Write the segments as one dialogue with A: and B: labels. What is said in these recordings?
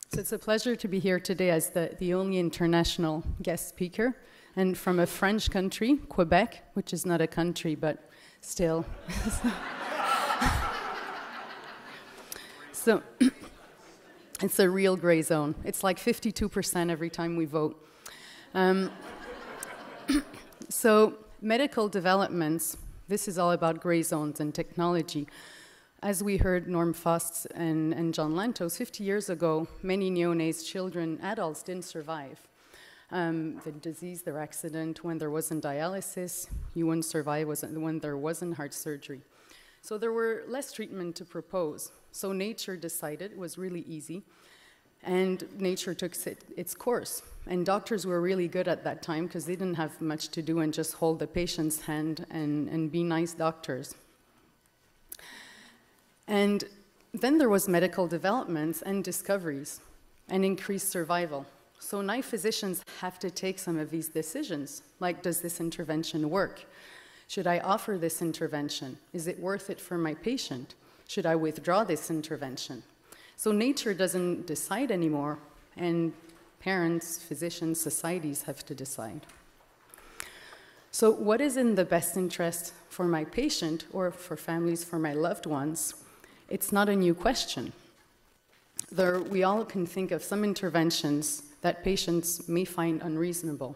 A: So it's a pleasure to be here today as the only international guest speaker, and from a French country, Quebec, which is not a country, but still. So it's a real gray zone. It's like 52% every time we vote. So medical developments, this is all about gray zones and technology. As we heard Norm Faust and John Lantos, 50 years ago, many neonates, children, adults didn't survive. The disease, their accident, when there wasn't dialysis, you wouldn't survive when there wasn't heart surgery. So there were less treatment to propose. So nature decided it was really easy, and nature took its course. And doctors were really good at that time because they didn't have much to do and just hold the patient's hand and be nice doctors. And then there was medical developments and discoveries and increased survival. So now physicians have to take some of these decisions, like, does this intervention work? Should I offer this intervention? Is it worth it for my patient? Should I withdraw this intervention? So nature doesn't decide anymore, and parents, physicians, societies have to decide. So what is in the best interest for my patient or for families, for my loved ones? It's not a new question. We all can think of some interventions that patients may find unreasonable.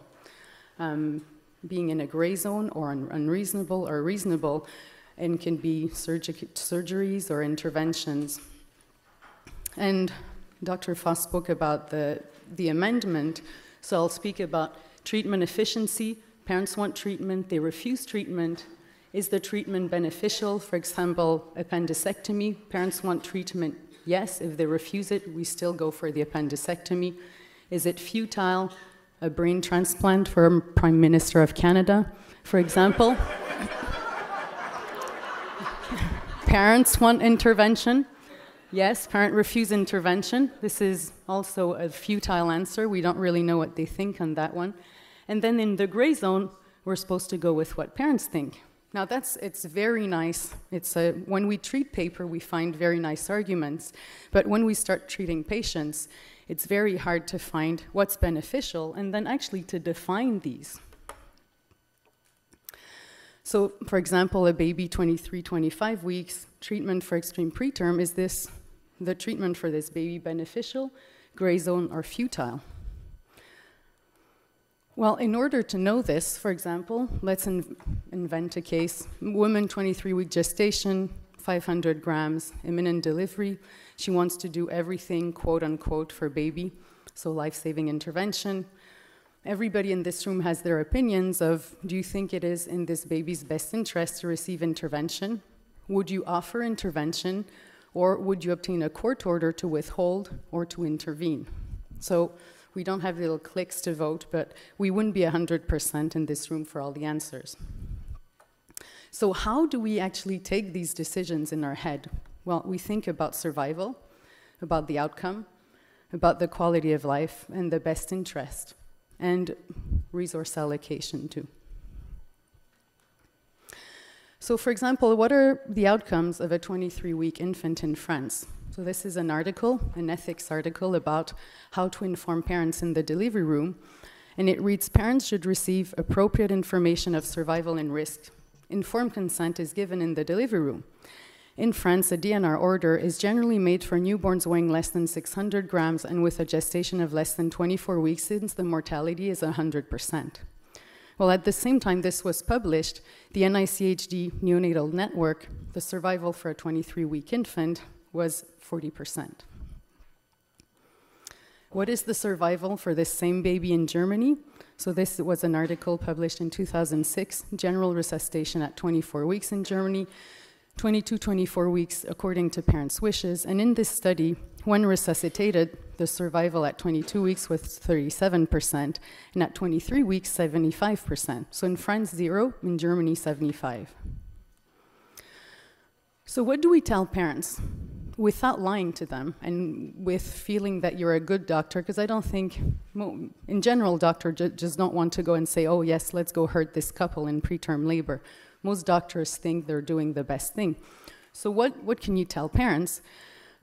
A: Being in a gray zone or unreasonable or reasonable, and can be surgeries or interventions. And Dr. Faust spoke about the amendment, so I'll speak about treatment efficiency. Parents want treatment, they refuse treatment. Is the treatment beneficial? For example, appendectomy. Parents want treatment, yes. If they refuse it, we still go for the appendectomy. Is it futile? A brain transplant for a Prime Minister of Canada, for example. Parents want intervention. Yes, parent refuse intervention. This is also a futile answer. We don't really know what they think on that one. And then in the gray zone, we're supposed to go with what parents think. Now it's very nice. When we treat paper, we find very nice arguments. But when we start treating patients, it's very hard to find what's beneficial and then actually to define these. So, for example, a baby 23, 25 weeks, treatment for extreme preterm, is the treatment for this baby beneficial, gray zone, or futile? Well, in order to know this, for example, let's invent a case. Woman, 23-week gestation, 500 grams, imminent delivery. She wants to do everything, quote unquote, for baby, so life-saving intervention. Everybody in this room has their opinions of, do you think it is in this baby's best interest to receive intervention? Would you offer intervention, or would you obtain a court order to withhold or to intervene? So we don't have little clicks to vote, but we wouldn't be 100% in this room for all the answers. So how do we actually take these decisions in our head? Well, we think about survival, about the outcome, about the quality of life, and the best interest, and resource allocation too. So for example, what are the outcomes of a 23-week infant in France? So this is an article, an ethics article about how to inform parents in the delivery room. And it reads, parents should receive appropriate information of survival and risk. Informed consent is given in the delivery room. In France, a DNR order is generally made for newborns weighing less than 600 grams and with a gestation of less than 24 weeks, since the mortality is 100%. Well, at the same time this was published, the NICHD neonatal network, the survival for a 23-week infant was 40%. What is the survival for this same baby in Germany? So this was an article published in 2006, general resuscitation at 24 weeks in Germany, 24 weeks according to parents' wishes. And in this study, when resuscitated, the survival at 22 weeks was 37%, and at 23 weeks, 75%. So in France, 0, in Germany, 75. So what do we tell parents? Without lying to them and with feeling that you're a good doctor, because I don't think, in general, doctors just don't want to go and say, oh yes, let's go hurt this couple in preterm labor. Most doctors think they're doing the best thing. So what can you tell parents?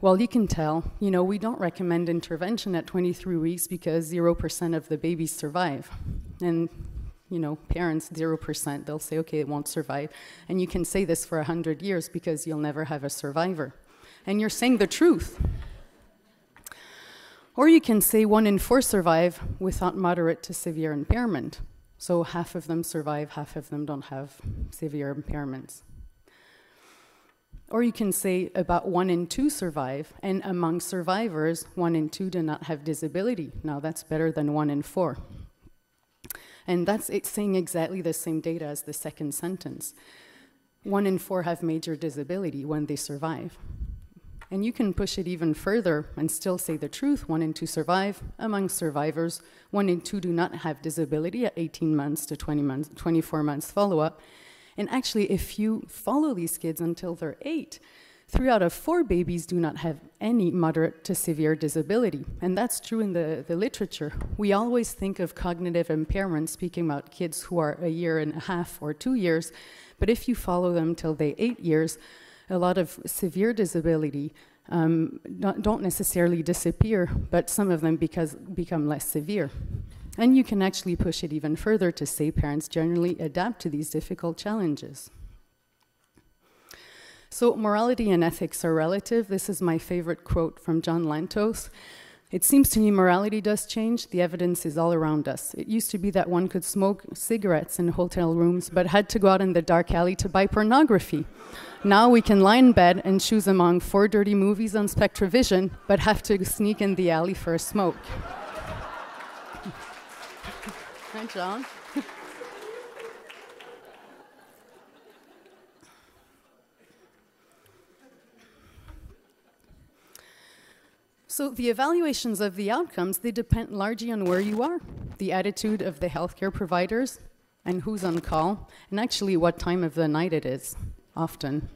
A: Well, you can tell, we don't recommend intervention at 23 weeks because 0% of the babies survive. And, parents, 0%, they'll say, okay, it won't survive. And you can say this for 100 years because you'll never have a survivor. And you're saying the truth. Or you can say 1 in 4 survive without moderate to severe impairment. So half of them survive, half of them don't have severe impairments. Or you can say about 1 in 2 survive, and among survivors, 1 in 2 do not have disability. Now that's better than 1 in 4. And it's saying exactly the same data as the second sentence. 1 in 4 have major disability when they survive. And you can push it even further and still say the truth. 1 in 2 survive. Among survivors, 1 in 2 do not have disability at 18 months to 24 months follow-up. And actually, if you follow these kids until they're 8, 3 out of 4 babies do not have any moderate to severe disability. And that's true in the literature. We always think of cognitive impairment, speaking about kids who are 1.5 years or 2 years. But if you follow them till they're 8 years, a lot of severe disability don't necessarily disappear, but some of them become less severe. And you can actually push it even further to say parents generally adapt to these difficult challenges. So morality and ethics are relative. This is my favorite quote from John Lantos. It seems to me morality does change. The evidence is all around us. It used to be that one could smoke cigarettes in hotel rooms, but had to go out in the dark alley to buy pornography. Now we can lie in bed and choose among 4 dirty movies on SpectraVision, but have to sneak in the alley for a smoke. Hi, John. So the evaluations of the outcomes, they depend largely on where you are, the attitude of the healthcare providers, and who's on call, and actually what time of the night it is, often.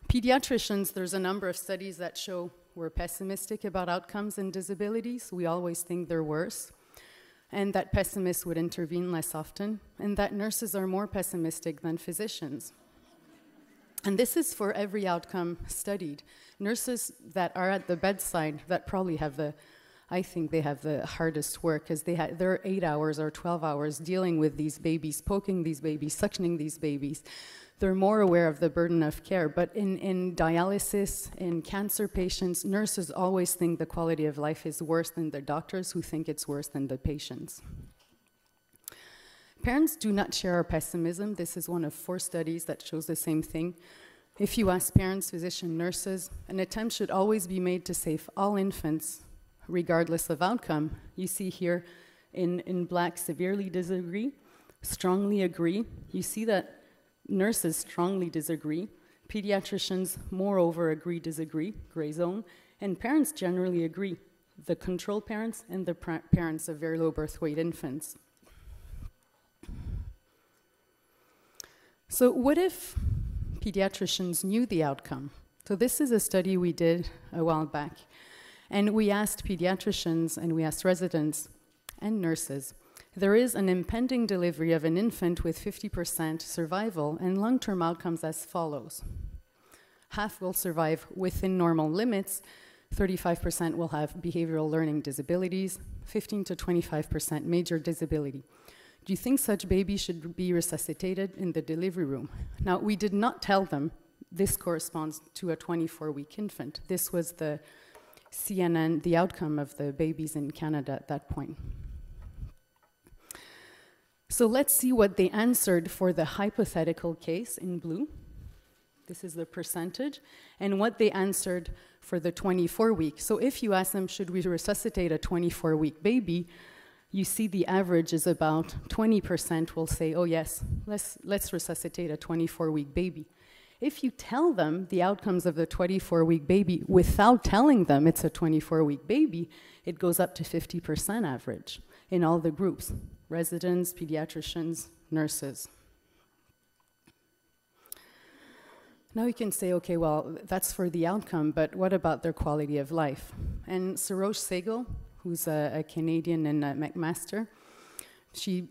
A: Pediatricians, there's a number of studies that show we're pessimistic about outcomes and disabilities. We always think they're worse, and that pessimists would intervene less often, and that nurses are more pessimistic than physicians. And this is for every outcome studied. Nurses that are at the bedside that probably I think they have the hardest work because they're 8 hours or 12 hours dealing with these babies, poking these babies, suctioning these babies. They're more aware of the burden of care. But in dialysis, in cancer patients, nurses always think the quality of life is worse than the doctors who think it's worse than the patients. Parents do not share our pessimism. This is one of 4 studies that shows the same thing. If you ask parents, physicians, nurses, an attempt should always be made to save all infants, regardless of outcome. You see here in black, severely disagree, strongly agree. You see that nurses strongly disagree. Pediatricians, moreover, agree, disagree, gray zone. And parents generally agree, the control parents and the parents of very low birth weight infants. So what if pediatricians knew the outcome? So this is a study we did a while back. And we asked pediatricians and we asked residents and nurses. There is an impending delivery of an infant with 50% survival and long-term outcomes as follows. Half will survive within normal limits, 35% will have behavioral learning disabilities, 15 to 25% major disability. Do you think such babies should be resuscitated in the delivery room? Now, we did not tell them this corresponds to a 24-week infant. This was the CNN, the outcome of the babies in Canada at that point. So let's see what they answered for the hypothetical case in blue. This is the percentage, and what they answered for the 24-week. So if you ask them, should we resuscitate a 24-week baby, you see the average is about 20% will say, oh yes, let's resuscitate a 24-week baby. If you tell them the outcomes of the 24-week baby without telling them it's a 24-week baby, it goes up to 50% average in all the groups, residents, pediatricians, nurses. Now you can say, okay, well, that's for the outcome, but what about their quality of life? And Sarosh Sehgal, who's a Canadian and a McMaster, she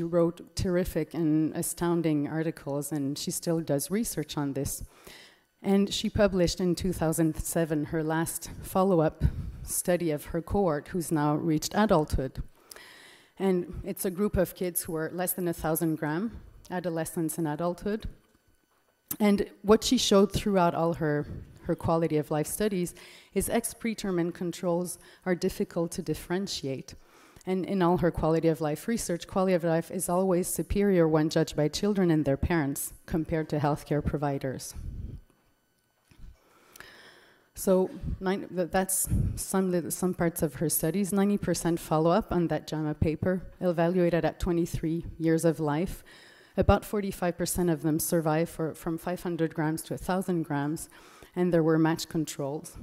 A: wrote terrific and astounding articles, and she still does research on this. And she published in 2007 her last follow-up study of her cohort, who's now reached adulthood. And it's a group of kids who are less than 1,000 grams, adolescents and adulthood. And what she showed throughout all her quality of life studies is ex-preterm and controls are difficult to differentiate. And in all her quality of life research, quality of life is always superior when judged by children and their parents compared to healthcare providers. So that's some parts of her studies. 90% follow-up on that JAMA paper, evaluated at 23 years of life. About 45% of them survived from 500 grams to 1,000 grams, and there were matched controls.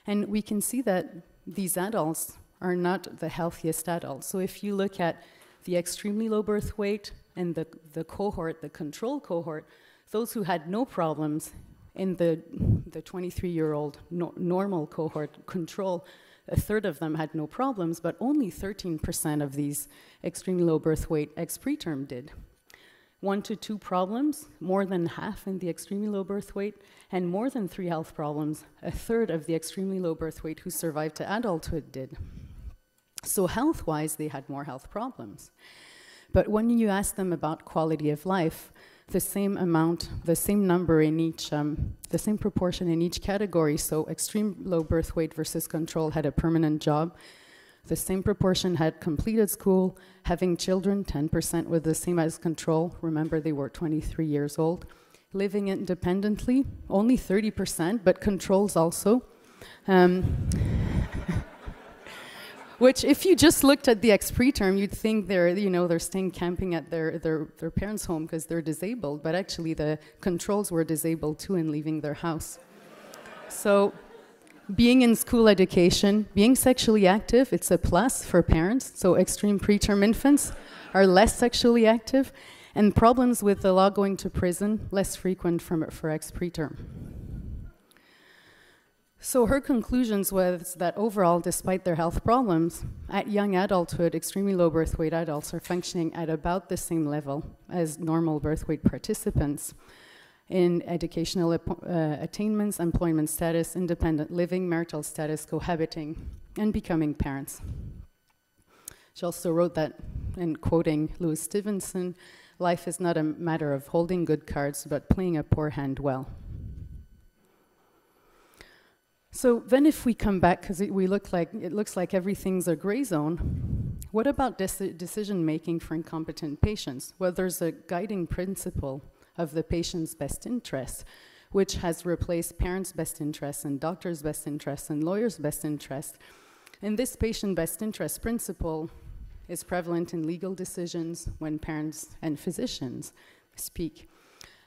A: And we can see that these adults are not the healthiest adults. So if you look at the extremely low birth weight and the cohort, the control cohort, those who had no problems in the 23-year-old normal cohort control, a third of them had no problems, but only 13% of these extremely low birth weight ex-preterm did. 1 to 2 problems, more than half in the extremely low birth weight, and more than 3 health problems, a third of the extremely low birth weight who survived to adulthood did. So health-wise, they had more health problems. But when you ask them about quality of life, the same amount, the same number in each, the same proportion in each category, so extreme low birth weight versus control had a permanent job. The same proportion had completed school, having children, 10% were the same as control. Remember, they were 23 years old. Living independently, only 30%, but controls also. Which, if you just looked at the ex-preterm, you'd think they're staying camping at their parents' home because they're disabled, but actually the controls were disabled too and leaving their house. So, being in school education, being sexually active, it's a plus for parents. So extreme preterm infants are less sexually active, and problems with the law going to prison, less frequent for ex-preterm. So her conclusions was that overall, despite their health problems, at young adulthood, extremely low birth weight adults are functioning at about the same level as normal birth weight participants in educational attainments, employment status, independent living, marital status, cohabiting, and becoming parents. She also wrote that, and quoting Louis Stevenson, life is not a matter of holding good cards, but playing a poor hand well. So then if we come back, because it looks like everything's a gray zone, what about decision-making for incompetent patients? Well, there's a guiding principle of the patient's best interest, which has replaced parents' best interests and doctors' best interests and lawyers' best interests. And this patient best interest principle is prevalent in legal decisions when parents and physicians speak.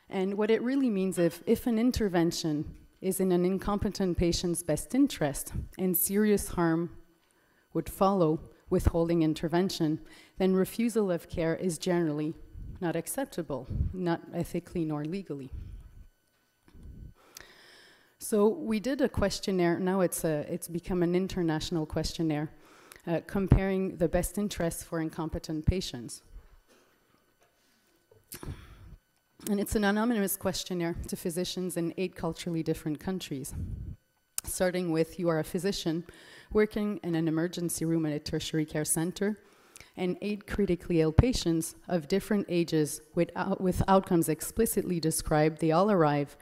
A: And what it really means, if an intervention is in an incompetent patient's best interest and serious harm would follow withholding intervention, then refusal of care is generally not acceptable, not ethically nor legally. So we did a questionnaire. Now it's become an international questionnaire comparing the best interests for incompetent patients. And it's an anonymous questionnaire to physicians in 8 culturally different countries. Starting with, you are a physician working in an emergency room at a tertiary care center, and 8 critically ill patients of different ages with outcomes explicitly described. They all arrive.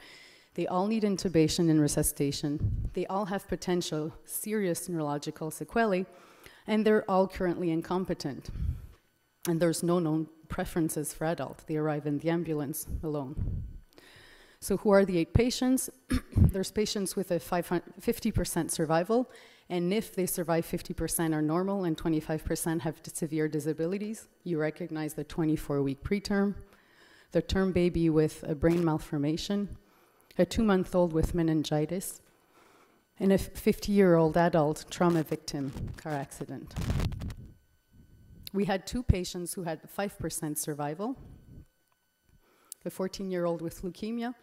A: They all need intubation and resuscitation. They all have potential serious neurological sequelae, and they're all currently incompetent. And there's no known preferences for adult. They arrive in the ambulance alone. So who are the 8 patients? There's patients with a 50% survival, and if they survive, 50% are normal and 25% have severe disabilities. You recognize the 24-week preterm, the term baby with a brain malformation, a 2-month-old with meningitis, and a 50-year-old adult trauma victim, car accident. We had 2 patients who had 5% survival, a 14-year-old with leukemia,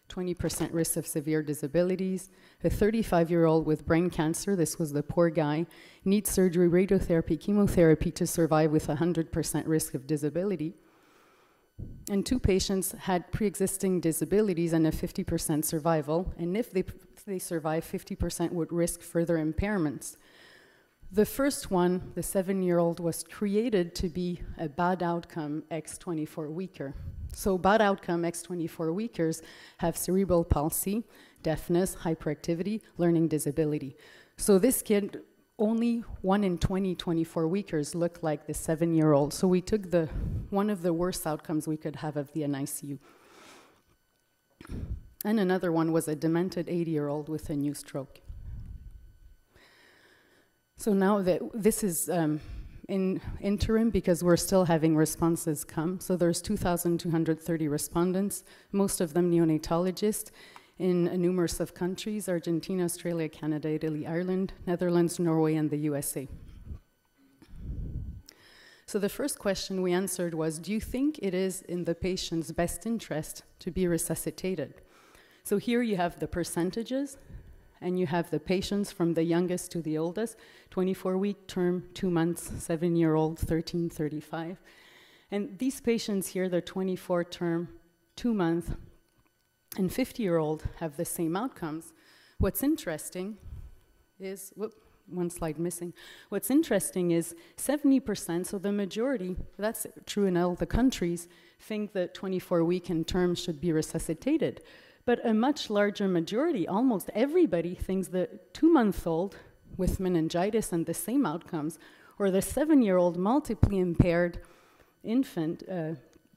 A: 20% risk of severe disabilities, a 35-year-old with brain cancer, this was the poor guy, needs surgery, radiotherapy, chemotherapy to survive with 100% risk of disability, And 2 patients had pre-existing disabilities and a 50% survival, and if they survive, 50% would risk further impairments. The first one, the 7-year-old, was created to be a bad outcome X 24-weeker. So bad outcome X 24-weekers have cerebral palsy, deafness, hyperactivity, learning disability. So this kid, only 1 in 20 24-weekers looked like the 7-year-old. So we took one of the worst outcomes we could have of the NICU. And another one was a demented 80-year-old with a new stroke. So now this is in interim because we're still having responses come. So there's 2,230 respondents, most of them neonatologists, in numerous of countries: Argentina, Australia, Canada, Italy, Ireland, Netherlands, Norway, and the USA. So the first question we answered was, do you think it is in the patient's best interest to be resuscitated? So here you have the percentages, and you have the patients from the youngest to the oldest, 24-week term, 2 months, 7-year-old, 13, 35. And these patients here, the 24 term, 2 month, and 50-year-old have the same outcomes. What's interesting is, one slide missing. What's interesting is 70%, so the majority, that's true in all the countries, think that 24-week and term should be resuscitated. But a much larger majority, almost everybody, thinks the 2-month-old with meningitis and the same outcomes, or the 7-year-old multiply impaired infant,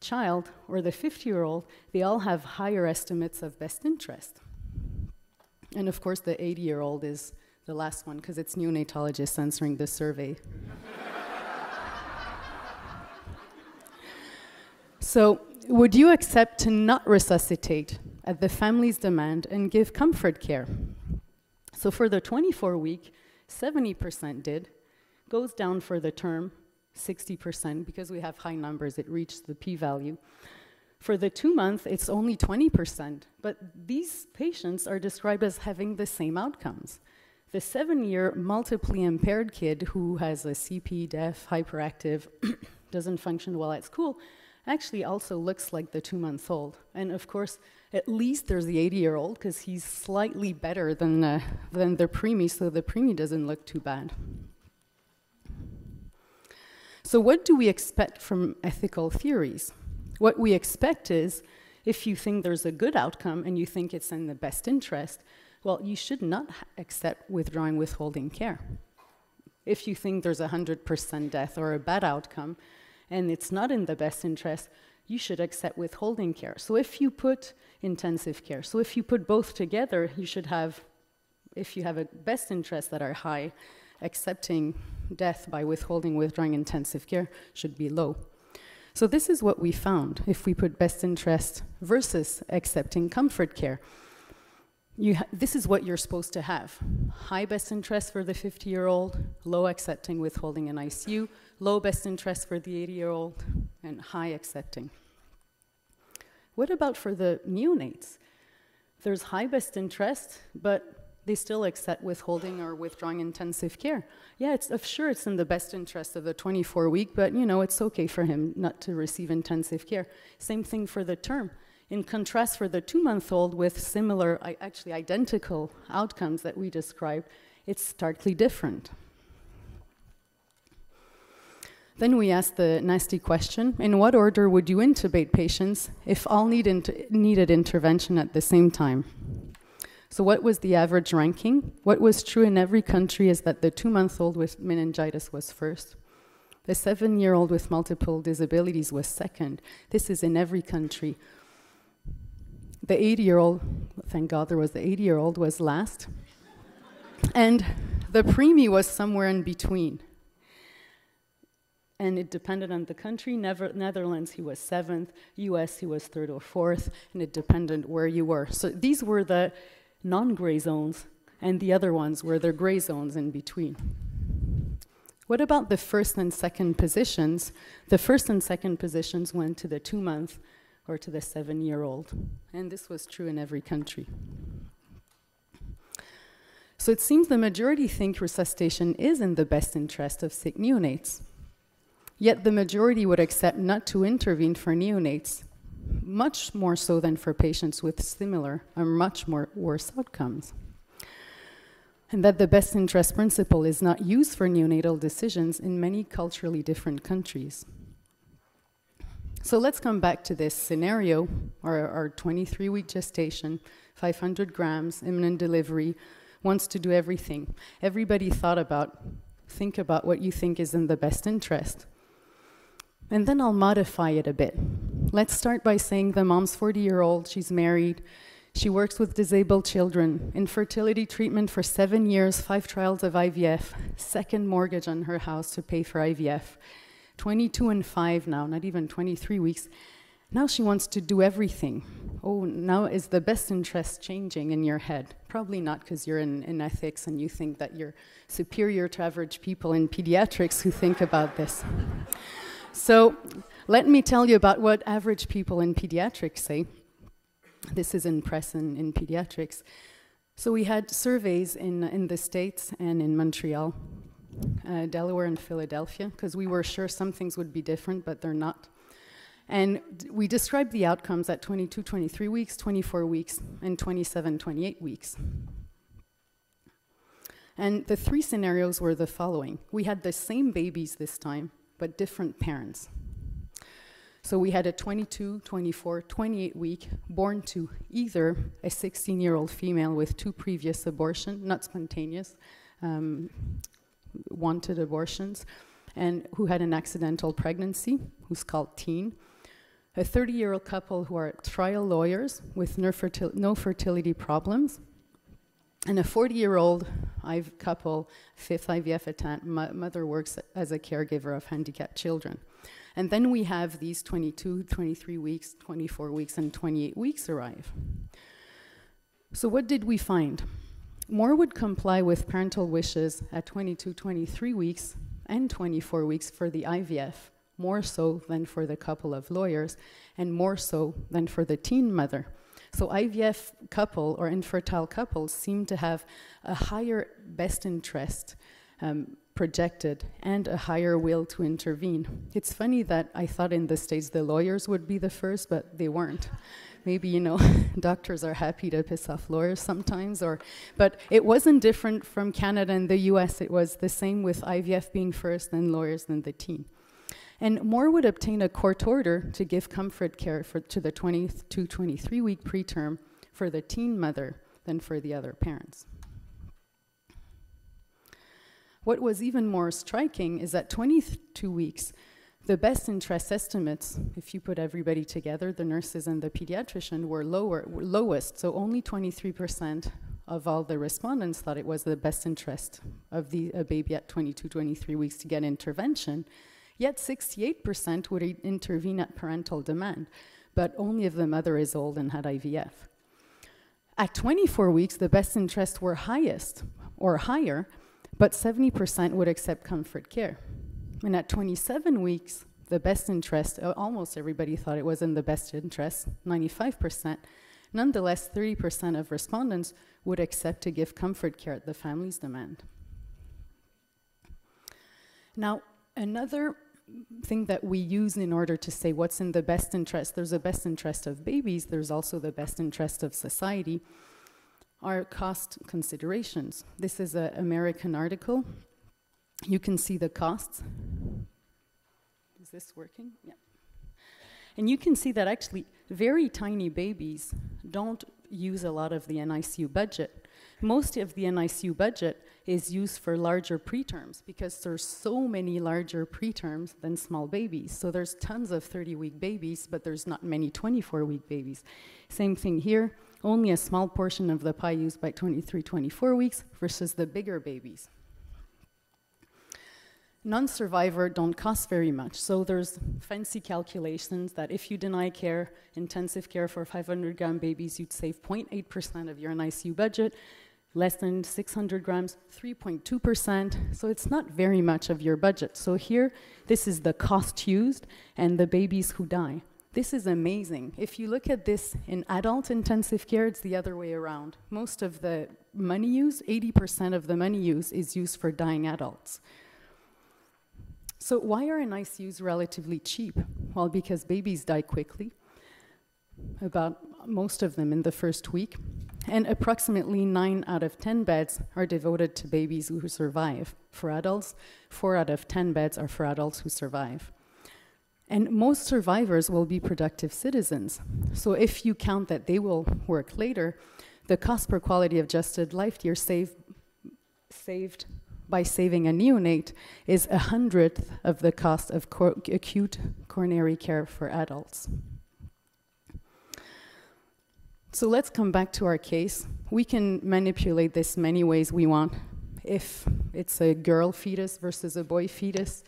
A: child, or the 50-year-old, they all have higher estimates of best interest. And of course, the 80-year-old is the last one, because it's neonatologists answering the survey. So, would you accept to not resuscitate at the family's demand and give comfort care? So for the 24-week, 70% did, goes down for the term, 60%, because we have high numbers, it reached the p-value. For the 2-month, it's only 20%, but these patients are described as having the same outcomes. The 7-year multiply impaired kid who has a CP, deaf, hyperactive, doesn't function well at school, actually also looks like the 2-month-old. And of course, at least there's the 80-year-old, because he's slightly better than the preemie, so the preemie doesn't look too bad. So what do we expect from ethical theories? What we expect is, if you think there's a good outcome and you think it's in the best interest, well, you should not accept withdrawing withholding care. If you think there's 100% death or a bad outcome, and it's not in the best interest, you should accept withholding care. So if you put intensive care, so if you put both together, you should have, if you have a best interests that are high, accepting death by withdrawing intensive care should be low. So this is what we found if we put best interest versus accepting comfort care. This is what you're supposed to have. High best interest for the 50-year-old, low accepting withholding in ICU, low best interest for the 80-year-old, and high accepting. What about for the neonates? There's high best interest, but they still accept withholding or withdrawing intensive care. Yeah, sure, it's in the best interest of the 24-week, but it's okay for him not to receive intensive care. Same thing for the term. In contrast, for the 2-month-old with similar, actually identical outcomes that we described, it's starkly different. Then we asked the nasty question, in what order would you intubate patients if all needed intervention at the same time? So what was the average ranking? What was true in every country is that the 2-month-old with meningitis was first. The 7-year-old with multiple disabilities was second. This is in every country. The 80-year-old, thank God there was the 80-year-old, was last. And the preemie was somewhere in between. And it depended on the country. Netherlands, he was 7th. US, he was 3rd or 4th. And it depended where you were. So these were the non-gray zones, and the other ones were the gray zones in between. What about the first and second positions? The first and second positions went to the 2-month or to the 7-year-old, and this was true in every country. So it seems the majority think resuscitation is in the best interest of sick neonates. Yet the majority would accept not to intervene for neonates, much more so than for patients with similar or much more worse outcomes. And that the best interest principle is not used for neonatal decisions in many culturally different countries. So let's come back to this scenario, our 23-week gestation, 500 grams, imminent delivery, wants to do everything. Everybody think about what you think is in the best interest. And then I'll modify it a bit. Let's start by saying the mom's 40-year-old, she's married, she works with disabled children, infertility treatment for 7 years, 5 trials of IVF, second mortgage on her house to pay for IVF, 22 and 5 now, not even 23 weeks. Now she wants to do everything. Oh, now is the best interest changing in your head? Probably not, because you're in ethics and you think that you're superior to average people in pediatrics who think about this. So let me tell you about what average people in pediatrics say. This is in press in pediatrics. So we had surveys in the States and in Montreal, Delaware and Philadelphia, because we were sure some things would be different, but they're not. And we described the outcomes at 22, 23 weeks, 24 weeks, and 27, 28 weeks. And the 3 scenarios were the following. We had the same babies this time, but different parents. So we had a 22, 24, 28 week born to either a 16-year-old female with 2 previous abortions, not spontaneous, wanted abortions, and who had an accidental pregnancy, who's called teen, a 30-year-old couple who are trial lawyers with no fertility problems, and a 40-year-old couple, 5th IVF attempt, mother works as a caregiver of handicapped children. And then we have these 22, 23 weeks, 24 weeks, and 28 weeks arrive. So what did we find? More would comply with parental wishes at 22, 23 weeks and 24 weeks for the IVF, more so than for the couple of lawyers, and more so than for the teen mother. So IVF couple or infertile couples seem to have a higher best interest projected and a higher will to intervene. It's funny that I thought in the States the lawyers would be the first, but they weren't. Maybe, doctors are happy to piss off lawyers sometimes, but it wasn't different from Canada and the US. It was the same with IVF being first, then lawyers, then the teen. And more would obtain a court order to give comfort care to the 22, 23-week preterm for the teen mother than for the other parents. What was even more striking is that 22 weeks, the best interest estimates, if you put everybody together, the nurses and the pediatrician, were lowest. So only 23% of all the respondents thought it was the best interest of a baby at 22, 23 weeks to get intervention. Yet 68% would intervene at parental demand, but only if the mother is old and had IVF. At 24 weeks, the best interests were highest or higher, but 70% would accept comfort care. And at 27 weeks, the best interest, almost everybody thought it was in the best interest, 95%. Nonetheless, 30% of respondents would accept to give comfort care at the family's demand. Now, another thing that we use in order to say what's in the best interest, there's a best interest of babies, there's also the best interest of society, are cost considerations. This is an American article. You can see the costs. Is this working? Yeah. And you can see that actually very tiny babies don't use a lot of the NICU budget. Most of the NICU budget is used for larger preterms because there's so many larger preterms than small babies. So there's tons of 30-week babies, but there's not many 24-week babies. Same thing here, only a small portion of the pie used by 23, 24 weeks versus the bigger babies. Non-survivor don't cost very much, so there's fancy calculations that if you deny care, intensive care for 500-gram babies, you'd save 0.8% of your NICU budget, less than 600 grams, 3.2%, so it's not very much of your budget. So here, this is the cost used and the babies who die. This is amazing. If you look at this in adult intensive care, it's the other way around. Most of the money used, 80% of the money used, is used for dying adults. So why are NICUs relatively cheap? Well, because babies die quickly, about most of them in the first week, and approximately 9 out of 10 beds are devoted to babies who survive. For adults, 4 out of 10 beds are for adults who survive. And most survivors will be productive citizens. So if you count that they will work later, the cost per quality adjusted life year saved by saving a neonate is 100th of the cost of acute coronary care for adults. So let's come back to our case. We can manipulate this many ways we want. If it's a girl fetus versus a boy fetus,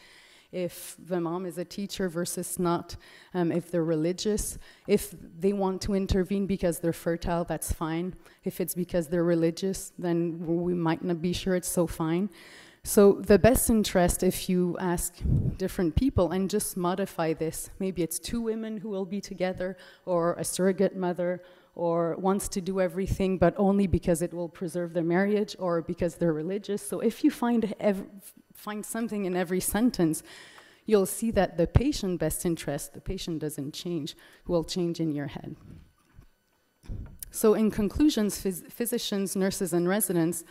A: if the mom is a teacher versus not, if they're religious, if they want to intervene because they're fertile, that's fine. If it's because they're religious, then we might not be sure it's so fine. So the best interest, if you ask different people and just modify this, maybe it's 2 women who will be together, or a surrogate mother, or wants to do everything, but only because it will preserve their marriage, or because they're religious. So if you find something in every sentence, you'll see that the patient best interest, the patient doesn't change, will change in your head. So in conclusions, physicians, nurses, and residents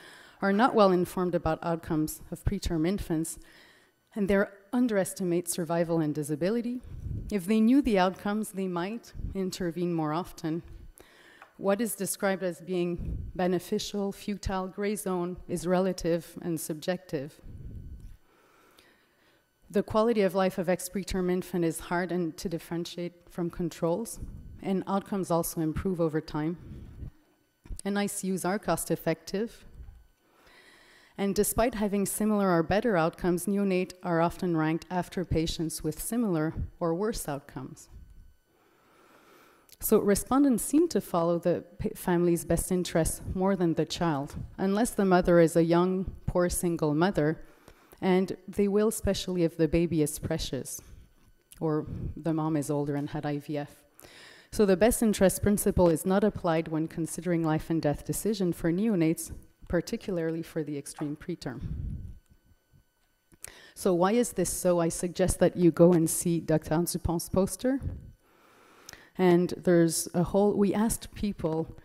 A: are not well informed about outcomes of preterm infants, and they underestimate survival and disability. If they knew the outcomes, they might intervene more often. What is described as being beneficial, futile, gray zone is relative and subjective. The quality of life of ex-preterm infant is hard and to differentiate from controls, and outcomes also improve over time. NICUs are cost-effective, and despite having similar or better outcomes, neonates are often ranked after patients with similar or worse outcomes. So respondents seem to follow the family's best interests more than the child, unless the mother is a young, poor single mother, and they will, especially if the baby is precious, or the mom is older and had IVF. So the best interest principle is not applied when considering life and death decision for neonates, particularly for the extreme preterm. So why is this so? I suggest that you go and see Dr. Dupont's poster. And there's a whole, we asked people,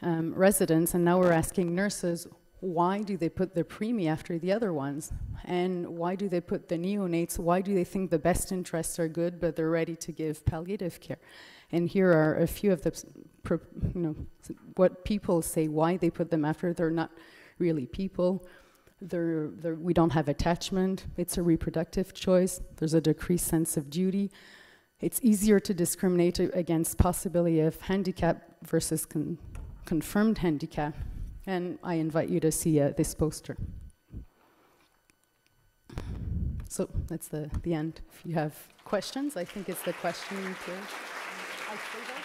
A: residents, and now we're asking nurses, why do they put the preemie after the other ones? And why do they put the neonates? Why do they think the best interests are good, but they're ready to give palliative care? And here are a few of the, what people say, why they put them after. They're not really people. We don't have attachment. It's a reproductive choice. There's a decreased sense of duty. It's easier to discriminate against possibility of handicap versus confirmed handicap. And I invite you to see this poster. So that's the end. If you have questions, I think it's the question period. I say that.